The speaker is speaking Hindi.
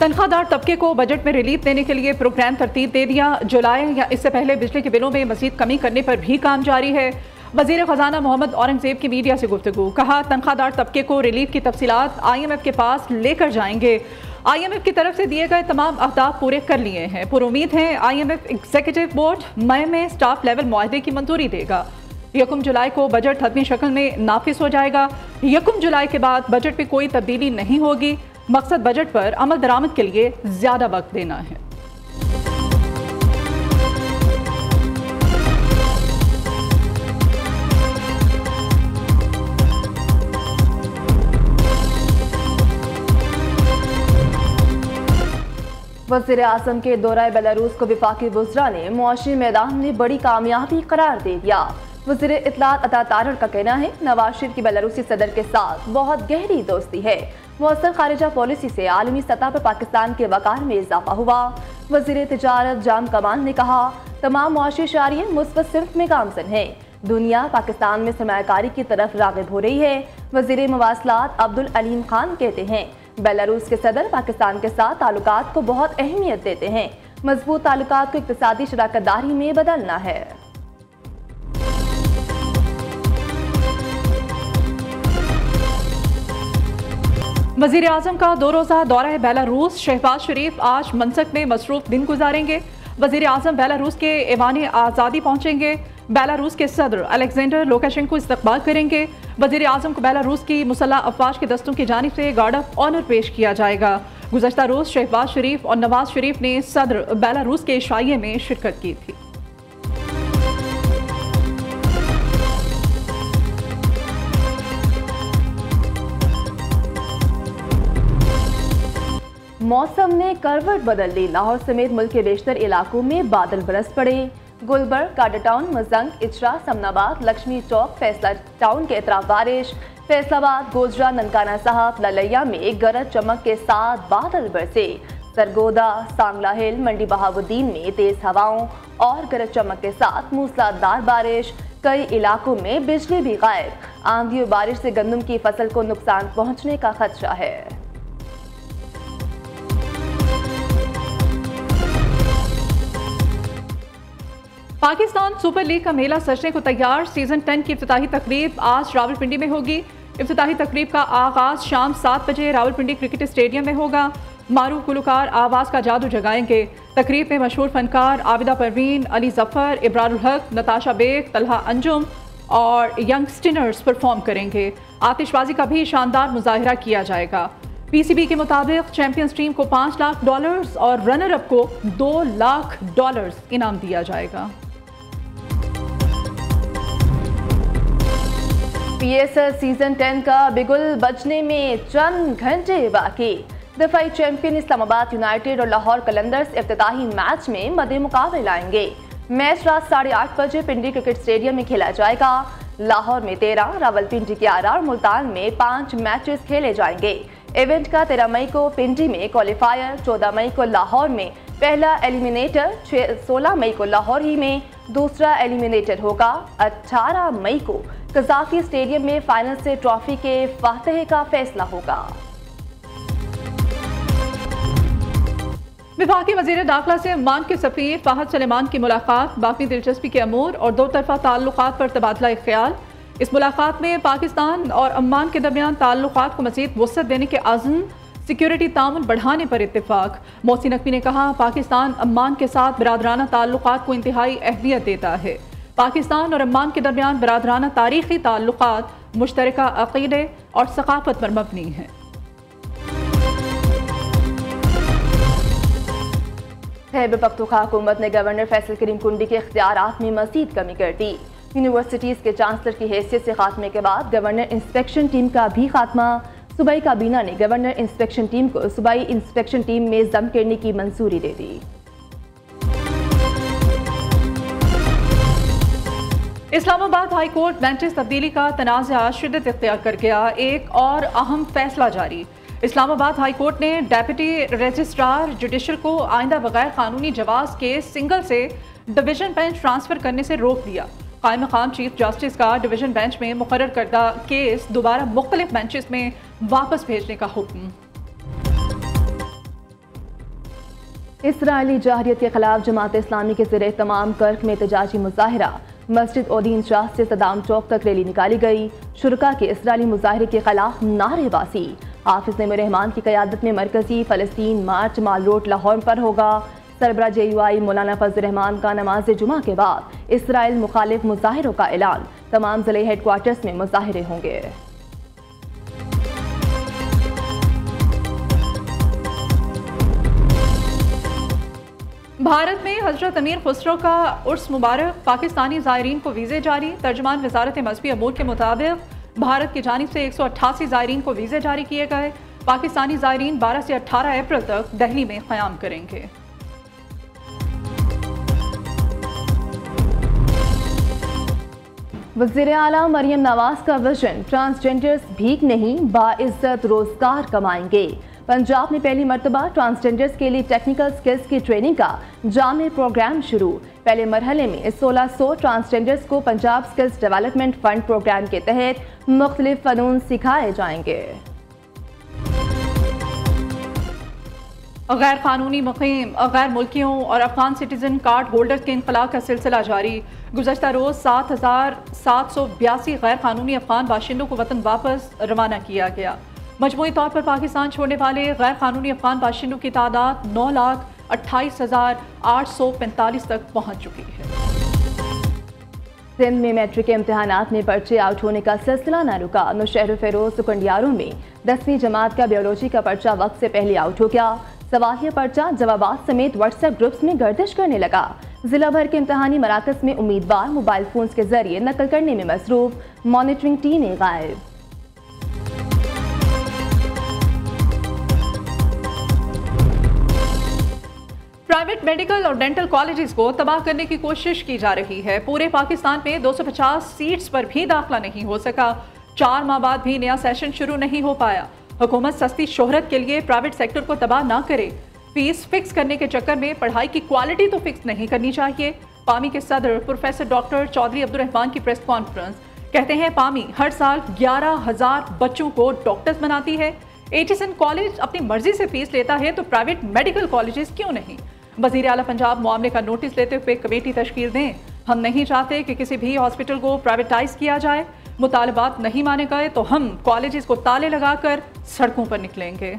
तनख्वाहदार तबके को बजट में रिलीफ देने के लिए प्रोग्राम तरतीब दे दिया। जुलाई या इससे पहले बिजली के बिलों में मजीद कमी करने पर भी काम जारी है। वजीर खजाना मोहम्मद औरंगजेब की मीडिया से गुफ्तगू, कहा तनख्वाहदार तबके को रिलीफ की तफसीलात IMF के पास लेकर जाएंगे। IMF की तरफ से दिए गए तमाम अहदाफ पूरे कर लिए हैं। पुरुमीद है IMF एग्जीक्यूटिव बोर्ड मई में स्टाफ लेवल मुआहदे की मंजूरी देगा। 1 जुलाई को बजट हतमी शक्ल में नाफिज हो जाएगा। 1 जुलाई के बाद बजट में कोई तब्दीली नहीं होगी। मकसद बजट पर अमल दरामद के लिए ज्यादा वक्त देना है। वज़ीर आज़म के दौरा बेलारूस को वफाकी वज़रा ने मुआशी मैदान में बड़ी कामयाबी करार दे दिया। वज़ीर इत्तलात अता तारड़ का कहना है नवाज शरीफ की बेलारूसी सदर के साथ बहुत गहरी दोस्ती है। मौसर खारिजा पॉलिसी से आलमी सतह पर पाकिस्तान के वक़ार में इजाफा हुआ। वज़ीर तिजारत जाम कमाल ने कहा तमाम मुआशी शहरी मुस्बत सिर्फ में गामजन है। दुनिया पाकिस्तान में सरमायाकारी की तरफ राग़िब हो रही है। वज़ीर मवासलात अब्दुल अलीम खान कहते हैं बेलारूस के सदर पाकिस्तान के साथ ताल्लुकात को बहुत अहमियत देते हैं। मजबूत ताल्लुकात को इक़्तिसादी शराकतदारी में बदलना है। वज़ीर आज़म का 2 रोज़ा दौरा है बेलारूस। शहबाज शरीफ आज मनसक में मसरूफ दिन गुजारेंगे। वज़ीर आज़म बेलारूस के ऐवान आज़ादी पहुँचेंगे। बेलारूस के सदर अलेक्जेंडर लुकाशेंको इस्तकबाल करेंगे। वज़ीर आज़म को बेलारूस की मुसल्लह अफवाज के दस्तों की जानिब से गार्ड ऑफ ऑनर पेश किया जाएगा। गुज़श्ता रोज़ शहबाज शरीफ और नवाज शरीफ ने सदर बेलारूस के इशाइये में शिरकत की थी। मौसम ने करवट बदल ली। लाहौर समेत मुल्क के बेशतर इलाकों में बादल बरस पड़े। गुलबर्ग, काडा टाउन, मजंग, इचरा, समनाबाद, लक्ष्मी चौक, फैसला टाउन के अतराफ बारिश। फैसलाबाद, गोजरा, ननकाना साहब, ललैया में गरज चमक के साथ बादल बरसे। सरगोदा, सांगला हिल, मंडी बहाउद्दीन में तेज हवाओं और गरज चमक के साथ मूसलाधार बारिश। कई इलाकों में बिजली भी गायब। आंधी और बारिश से गंदम की फसल को नुकसान पहुंचने का खदशा है। पाकिस्तान सुपर लीग का मेला सजने को तैयार। सीजन 10 की इफ्तिताही तकरीब आज रावलपिंडी में होगी। इफ्तिताही तकरीब का आगाज शाम 7 बजे रावलपिंडी क्रिकेट स्टेडियम में होगा। मारूफ गुलकार आवाज़ का जादू जगाएंगे। तकरीब में मशहूर फनकार आबिदा परवीन, अली जफ़र, इब्रारुल हक, नताशा बेग, तलहा अंजुम और यंगस्टनर्स परफॉर्म करेंगे। आतिशबाजी का भी शानदार मुजाहिरा किया जाएगा। PCB के मुताबिक चैंपियंस टीम को $5 लाख और रनर अप को $2 लाख इनाम दिया जाएगा। PSL सीजन 10 का बिगुल बजने में चंद घंटे बाकी। दफाई चैंपियन इस्लामाबाद यूनाइटेड और लाहौर कलंदर्स इफ्तिताही मैच में मद्दे मुकाबले लाएंगे। मैच रात 8:30 बजे पिंडी क्रिकेट स्टेडियम में खेला जाएगा। लाहौर में 13, रावलपिंडी 11 और मुल्तान में 5 मैचेस खेले जाएंगे। इवेंट का 13 मई को पिंडी में क्वालिफायर, 14 मई को लाहौर में पहला एलिमिनेटर, 16 मई को लाहौर ही में दूसरा एलिमिनेटर होगा। 18 मई को कज़ाकी स्टेडियम में फाइनल से ट्रॉफी के फातिह का फैसला होगा। विभागीय वज़ीर दाखिला से अम्मान के सफ़ीर फ़ाहद सलेमान की मुलाकात। बाकी दिलचस्पी के अमूर और दो तरफा ताल्लुकात पर तबादला ख्याल। इस मुलाकात में पाकिस्तान और अम्मान के दरमियान ताल्लुकात को मज़ीद वुसअत देने के आज़म, सिक्योरिटी ताउन बढ़ाने पर इत्तेफाक। मोहसिन नकवी ने कहा पाकिस्तान अम्मान के साथ बिरादराना ताल्लुकात को इंतहाई अहमियत देता है। पाकिस्तान और अम्मान के दरमियान बिरादराना तारीखी ताल्लुकात मुश्तरका अक़ीदे और सक़ाफ़त पर मबनी हैं। खैबर पख्तूनख्वा हुकूमत ने गवर्नर फैसल करीम कुंडी के इख्तियारात में मज़ीद कमी कर दी। यूनिवर्सिटीज़ के चांसलर की हैसियत से खात्मे के बाद गवर्नर इंस्पेक्शन टीम का भी खात्मा। सूबाई काबीना ने गवर्नर इंस्पेक्शन टीम को सूबाई इंस्पेक्शन टीम में जम करने की मंजूरी दे दी। इस्लामाबाद हाई कोर्ट बेंचेस तब्दीली का तनाज़ा शिद्दत इख्तियार कर गया। एक और अहम फैसला जारी। इस्लामाबाद हाई कोर्ट ने डेप्यूटी रजिस्ट्रार जुडिशल को आइंदा बगैर कानूनी जवाज़ के सिंगल से डिवीजन बेंच ट्रांसफ़र करने से रोक दिया। कायम मकाम चीफ जस्टिस का डिवीजन बेंच में मुकर्रर करदा केस दोबारा मुख्तलिफ बेंचेस में वापस भेजने का हुक्म। इसराइली जहरियत के खिलाफ जमात इस्लामी के ज़रिए तमाम कर्क में एहतजाजी मुजाहिरा। मस्जिद ओदीन शाह से सदाम चौक तक रैली निकाली गई। शुरका के इसराइली मुजाहरे के खिलाफ नारेबाजी। हाफिज नईम रहमान की क़यादत में मरकजी फ़लस्तीन मार्च माल रोड लाहौर पर होगा। सरबरा JUI मौलाना फजल रहमान का नमाज जुमा के बाद इसराइल मुखालिफ मुजाहिरों का ऐलान। तमाम ज़िले हेडक्वार्टर्स में मुजाहिरे होंगे। भारत में हजरत अमीर खुसरो का उर्स मुबारक। पाकिस्तानी ज़ायरीन को वीज़े जारी। तर्जमान वजारत मज़हबी अमूर के मुताबिक भारत की जानिब से 188 ज़ायरीन को वीज़े जारी किए गए। पाकिस्तानी ज़ायरीन 12 से 18 अप्रैल तक दिल्ली में क़याम करेंगे। वज़ीर आला मरियम नवाज का विजन, ट्रांसजेंडर्स भीख नहीं बाइज्जत रोजगार कमाएंगे। पंजाब में पहली मरतबा ट्रांसजेंडर्स के लिए टेक्निकल स्किल्स की ट्रेनिंग का जामे प्रोग्राम शुरू। पहले मरहले में 1600 ट्रांसजेंडर्स को Punjab skills development fund programme के तहत मुख्तलिफ फ़नून सिखाए जाएंगे। गैर कानूनी मुकीम, गैर मुल्कियों और अफगान सिटीजन कार्ड होल्डर्स के इंकलाब का सिलसिला जारी। गुज़श्ता रोज़ 7,782 गैर कानूनी अफगान बाशिंदों को वतन वापस रवाना किया गया। मजमूई तौर पर पाकिस्तान छोड़ने वाले गैर कानूनी अफगान बाशिंदों की तादाद 9,28,845 तक पहुँच चुकी है। सिंध में मैट्रिक के इम्तहानात में पर्चे आउट होने का सिलसिला न रुका। नौशहर फेरोज सुकंडियारों में 10वीं जमात का बायोलॉजी का पर्चा वक्त से पहले आउट हो गया। सवालिया पर्चा जवाबात समेत व्हाट्सएप ग्रुप्स में गर्दिश करने लगा। जिला भर के इम्तहानी मराकज में उम्मीदवार मोबाइल फोन के जरिए नकल करने में मसरूफ। मॉनिटरिंग टीमें गायब। प्राइवेट मेडिकल और डेंटल कॉलेजेस को तबाह करने की कोशिश की जा रही है। पूरे पाकिस्तान में 250 सीट्स पर भी दाखिला नहीं हो सका। 4 माह बाद भी नया सेशन शुरू नहीं हो पाया। हुकूमत सस्ती शोहरत के लिए प्राइवेट सेक्टर को तबाह ना करे। फीस फिक्स करने के चक्कर में पढ़ाई की क्वालिटी तो फिक्स नहीं करनी चाहिए। पामी के सदर प्रोफेसर डॉक्टर चौधरी अब्दुर्रहमान की प्रेस कॉन्फ्रेंस। कहते हैं पामी हर साल 11,000 बच्चों को डॉक्टर्स बनाती है। एचएसएन कॉलेज अपनी मर्जी से फीस लेता है तो प्राइवेट मेडिकल कॉलेजेस क्यों नहीं? वज़ीर आला पंजाब मामले का नोटिस लेते हुए कमेटी तश्कील दें। हम नहीं चाहते कि किसी भी हॉस्पिटल को प्राइवेटाइज किया जाए। मुतालबात नहीं माने गए तो हम कॉलेजेस को ताले लगाकर सड़कों पर निकलेंगे।